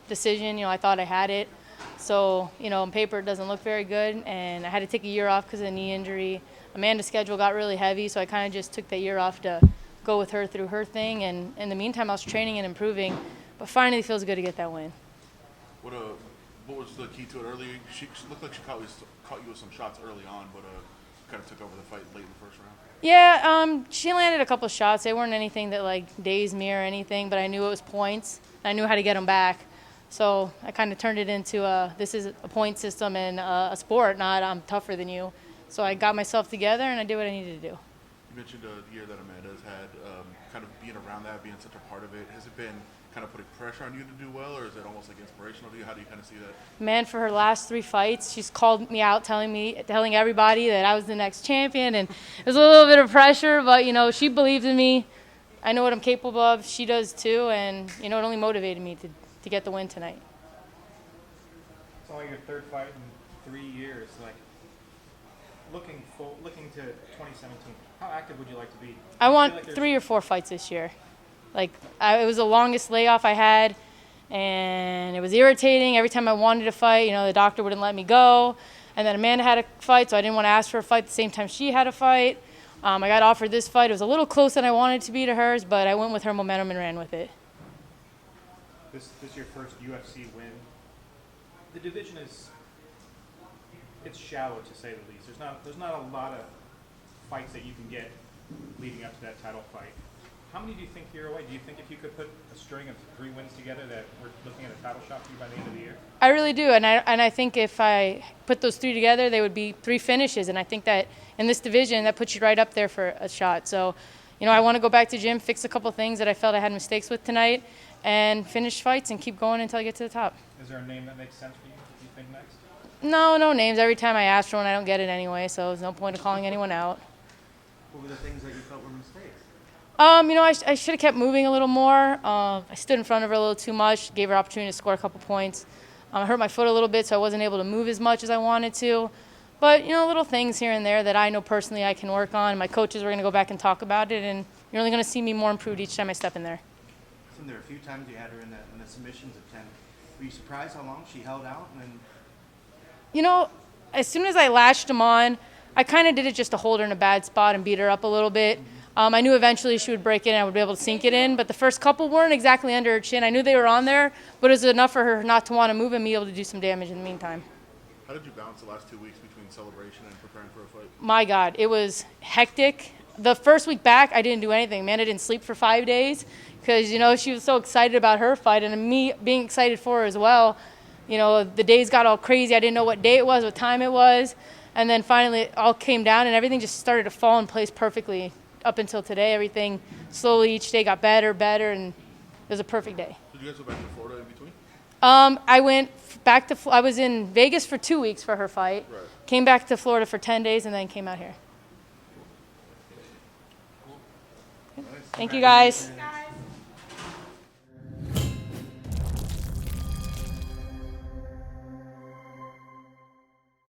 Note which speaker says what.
Speaker 1: decision. I thought I had it. So, on paper it doesn't look very good, and I had to take a year off because of the knee injury. Amanda's schedule got really heavy, so I kind of just took that year off to go with her through her thing. And in the meantime, I was training and improving, but finally feels good to get that win.
Speaker 2: What was the key to it early? She looked like she caught you with some shots early on, but kind of took over the fight late in the first round.
Speaker 1: Yeah, she landed a couple of shots. They weren't anything that dazed me or anything, but I knew it was points. I knew how to get them back. So I kind of turned it into this is a point system and a sport, not I'm tougher than you. So I got myself together and I did what I needed to do.
Speaker 2: You mentioned the year that Amanda's had, kind of being around that, being such a part of it. Has it been kind of putting pressure on you to do well, or is it almost inspirational to you? How do you kind of see that?
Speaker 1: Man, for her last 3 fights, she's called me out telling everybody that I was the next champion, and it was a little bit of pressure, but she believes in me. I know what I'm capable of. She does too, and it only motivated me to get the win tonight.
Speaker 3: It's only your third fight in 3 years. Looking to 2017, how active would you like to be?
Speaker 1: I want 3 or 4 fights this year. It was the longest layoff I had, and it was irritating. Every time I wanted to fight, the doctor wouldn't let me go. And then Amanda had a fight, so I didn't want to ask for a fight at the same time she had a fight. I got offered this fight. It was a little closer than I wanted to be to hers, but I went with her momentum and ran with it.
Speaker 3: This is your first UFC win. The division it's shallow to say the least. There's not a lot of fights that you can get leading up to that title fight. How many do you think you're away? Do you think if you could put a string of 3 wins together that we're looking at a title shot for you by the end of the year?
Speaker 1: I really do, and I think if I put those 3 together, they would be 3 finishes, and I think that in this division, that puts you right up there for a shot. So, I want to go back to gym, fix a couple things that I felt I had mistakes with tonight, and finish fights and keep going until I get to the top.
Speaker 3: Is there a name that makes sense for you? Do you think next?
Speaker 1: No names. Every time I ask for one, I don't get it anyway, so there's no point of calling anyone out.
Speaker 4: What were the things that you felt were mistakes?
Speaker 1: I should have kept moving a little more. I stood in front of her a little too much, gave her opportunity to score a couple points. I hurt my foot a little bit, so I wasn't able to move as much as I wanted to. But, little things here and there that I know personally I can work on. My coaches were going to go back and talk about it, and you're only going to see me more improved each time I step in there.
Speaker 4: So there were a few times you had her in the submissions of 10. Were you surprised how long she held out?
Speaker 1: As soon as I latched them on, I kind of did it just to hold her in a bad spot and beat her up a little bit. I knew eventually she would break it and I would be able to sink it in, but the first couple weren't exactly under her chin. I knew they were on there, but it was enough for her not to want to move and me able to do some damage in the meantime.
Speaker 2: How did you balance the last 2 weeks between celebration and preparing for a fight?
Speaker 1: My God, it was hectic. The first week back, I didn't do anything. Amanda didn't sleep for 5 days because, she was so excited about her fight and me being excited for her as well. The days got all crazy. I didn't know what day it was, what time it was. And then finally it all came down and everything just started to fall in place perfectly. Up until today, everything slowly each day got better, and it was a perfect day.
Speaker 2: Did you guys go back to Florida in between?
Speaker 1: I went back to I was in Vegas for 2 weeks for her fight.
Speaker 2: Right.
Speaker 1: Came back to Florida for 10 days and then came out here. Thank you, guys.